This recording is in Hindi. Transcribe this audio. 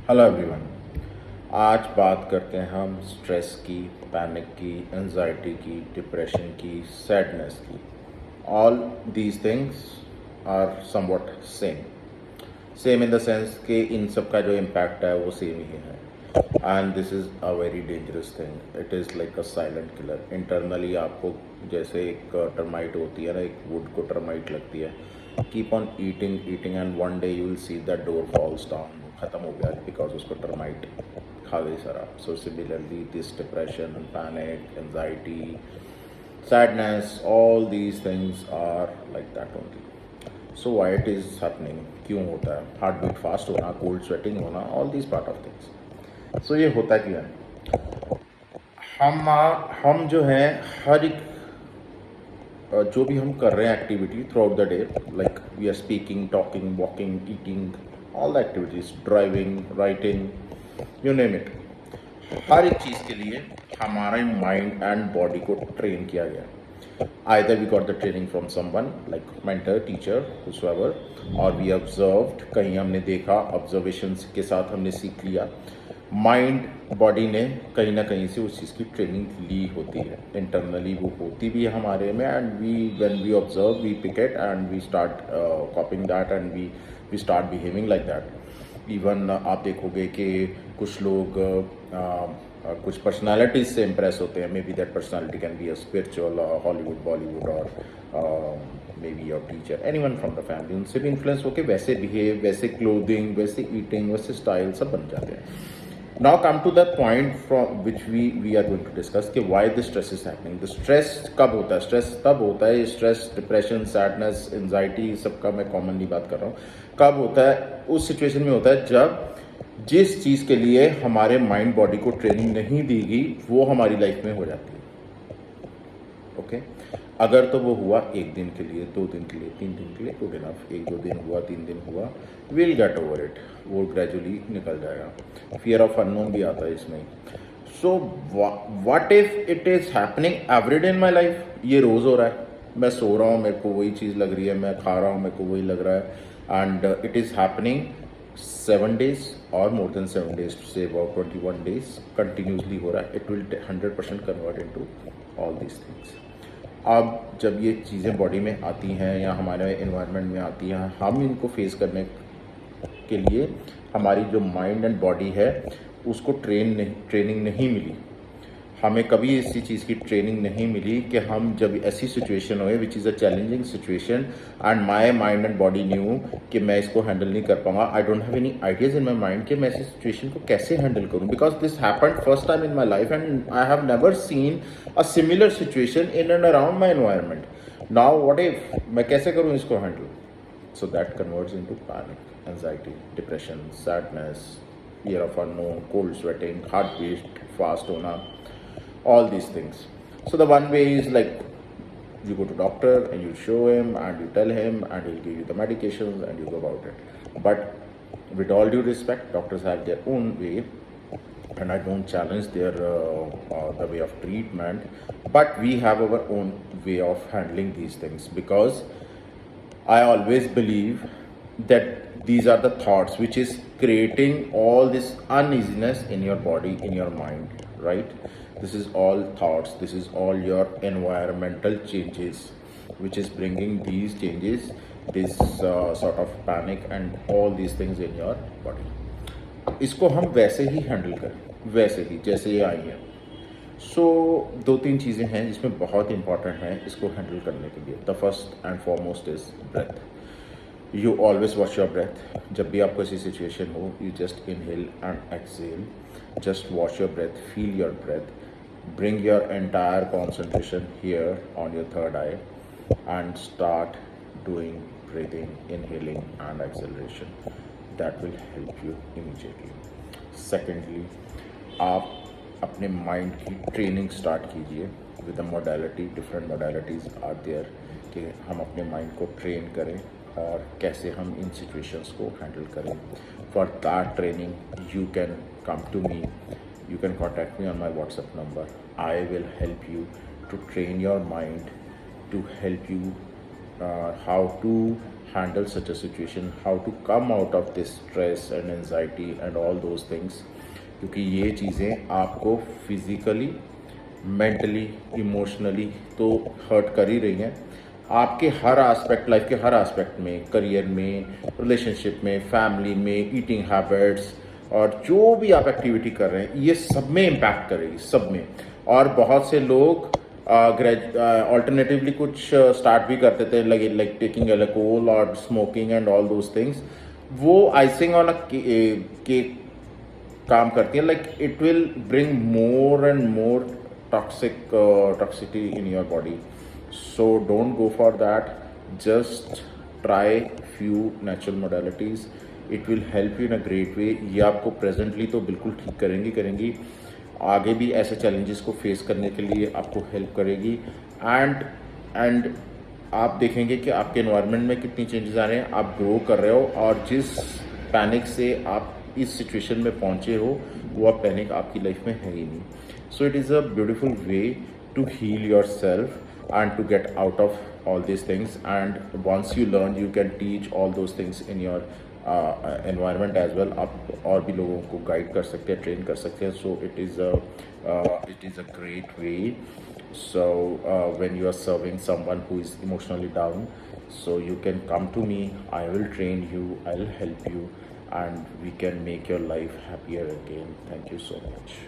Hello everyone. आज बात करते हैं हम स्ट्रेस की, पैनिक की, एंजाइटी की, डिप्रेशन की, सैडनेस की। All these things are somewhat same. Same in the sense कि इन सब का जो इम्पैक्ट है वो सेम ही है। And this is a very dangerous thing. It is like a silent killer. Internally आपको जैसे एक टर्माइट होती है ना, एक वुड को टर्माइट लगती है। Keep on eating eating and one day you will see that door falls down, ख़त्म हो गया बिकॉज उसको टर्माइट खा गई सारा। So similarly this depression, panic, anxiety, sadness, all these things are like that only. So why it is happening, क्यों होता है? हार्ट बीट फास्ट होना, कोल्ड स्वेटिंग होना, all these part of things. So ये होता क्यों है? हम जो है हर एक जो भी हम कर रहे हैं activity throughout the day, like we are speaking, talking, walking, eating, all the activities, driving, writing, you name it, हर एक चीज़ के लिए हमारे माइंड एंड बॉडी को ट्रेन किया गया। Either we got the training from someone like mentor, teacher, whosoever, or we observed, कहीं हमने देखा, ऑब्जर्वेशंस के साथ हमने सीख लिया। माइंड बॉडी ने कहीं ना कहीं से उस चीज़ की ट्रेनिंग ली होती है। इंटरनली वो होती भी है हमारे में, and we when we observe we pick it and we start copying that and we start behaving like that. Even आप देखोगे कि कुछ लोग कुछ पर्सनालिटीज से इम्प्रेस होते हैं। Maybe that personality can be a spiritual, Hollywood, Bollywood, और maybe your teacher, anyone from the family. उनसे भी इन्फ्लुएंस होकर वैसे बिहेव, वैसे क्लोथिंग, वैसे ईटिंग, वैसे स्टाइल सब बन जाते हैं। Now come to the point from which we are going to discuss कि why the stress is happening. The stress कब होता है? स्ट्रेस तब होता है, स्ट्रेस, डिप्रेशन, सैडनेस, एंजाइटी, सबका मैं कॉमनली बात कर रहा हूँ। कब होता है? उस सिचुएशन में होता है जब जिस चीज़ के लिए हमारे माइंड बॉडी को ट्रेनिंग नहीं दी गई वो हमारी लाइफ में हो जाती है। ओके अगर तो वो हुआ एक दिन के लिए, 2 दिन के लिए, 3 दिन के लिए, गुड इनफ। 1-2 दिन हुआ, 3 दिन हुआ, विल गेट ओवर इट, वो ग्रेजुअली निकल जाएगा। फियर ऑफ अननोन भी आता है इसमें। So what if it is happening every day in my life? ये रोज़ हो रहा है, मैं सो रहा हूँ, मेरे को वही चीज़ लग रही है, मैं खा रहा हूँ, मेरे को वही लग रहा है, and it is happening 7 days और more than 7 days, say about 21 days continuously हो रहा है। It will 100% convert into all these things. अब जब ये चीज़ें बॉडी में आती हैं या हमारे एनवायरनमेंट में आती हैं, हम इनको फेस करने के लिए हमारी जो माइंड एंड बॉडी है उसको ट्रेनिंग नहीं मिली। हमें कभी इसी चीज़ की ट्रेनिंग नहीं मिली कि हम जब ऐसी सिचुएशन हो which is a challenging situation and my mind and body new कि मैं इसको हैंडल नहीं कर पाऊंगा। I don't have any ideas in my mind कि मैं ऐसी सिचुएशन को कैसे हैंडल करूं, because this happened first time in my life and I have never seen a similar situation in and around my environment. Now what if, मैं कैसे करूँ इसको handle? So that converts into panic, anxiety, depression, sadness, fear of unknown, cold sweating, heartbeat fast hona, all these things. So the one way is like you go to doctor and you show him and you tell him and he'll give you the medications and you go about it. But with all due respect, doctors have their own way and I don't challenge their the way of treatment, but we have our own way of handling these things, because I always believe that these are the thoughts which is creating all this uneasiness in your body, in your mind, right? This is all thoughts, this is all your environmental changes which is bringing these changes, this sort of panic and all these things in your body. इसको हम वैसे ही हैंडल करें, वैसे ही जैसे ये आई है। सो 2-3 चीज़ें हैं जिसमें बहुत इंपॉर्टेंट है इसको हैंडल करने के लिए। The first and foremost is breath. You always watch your breath. जब भी आपको ऐसी सिचुएशन हो, you just inhale and exhale, just watch your breath, feel your breath, bring your entire concentration here on your third eye and start doing breathing, inhaling and exhalation. That will help you immediately. Secondly, आप अपने माइंड की ट्रेनिंग स्टार्ट कीजिए with the modality. Different modalities are there कि हम अपने माइंड को ट्रेन करें और कैसे हम इन सिचुएशंस को हैंडल करें। For that training you can come to me, you can contact me on my WhatsApp number. I will help you to train your mind, to help you how to handle such a situation, how to come out of this stress and anxiety and all those things, क्योंकि ये चीज़ें आपको फिज़िकली, मेंटली, इमोशनली तो हर्ट कर ही रही हैं। आपके हर एस्पेक्ट, लाइफ के हर एस्पेक्ट में, करियर में, रिलेशनशिप में, फैमिली में, ईटिंग हैबिट्स और जो भी आप एक्टिविटी कर रहे हैं, ये सब में इम्पैक्ट करेगी, सब में। और बहुत से लोग ऑल्टरनेटिवली कुछ स्टार्ट भी करते थे, लाइक टेकिंग एल्कोहल और smoking and all those things. वो आइसिंग ऑन अ केक काम करती है, like it will bring more and more toxicity in your body. So don't go for that, just try few natural modalities, it will help you in a great way. ये आपको प्रेजेंटली तो बिल्कुल ठीक करेंगी, आगे भी ऐसे चैलेंजेस को फेस करने के लिए आपको हेल्प करेगी। एंड आप देखेंगे कि आपके एनवायरनमेंट में कितनी चेंजेस आ रहे हैं, आप ग्रो कर रहे हो, और जिस पैनिक से आप इस सिचुएशन में पहुंचे हो, वो अब पैनिक आपकी लाइफ में है ही नहीं। So it is a beautiful way to heal your self and to get out of all these things, and once you learn you can teach all those things in your environment as well। आप और भी लोगों को गाइड कर सकते हैं, ट्रेन कर सकते हैं। सो it is a great way। So when you are serving someone who is emotionally down, so you can come to me, I will train you, I will help you, and we can make your life happier again। Thank you so much।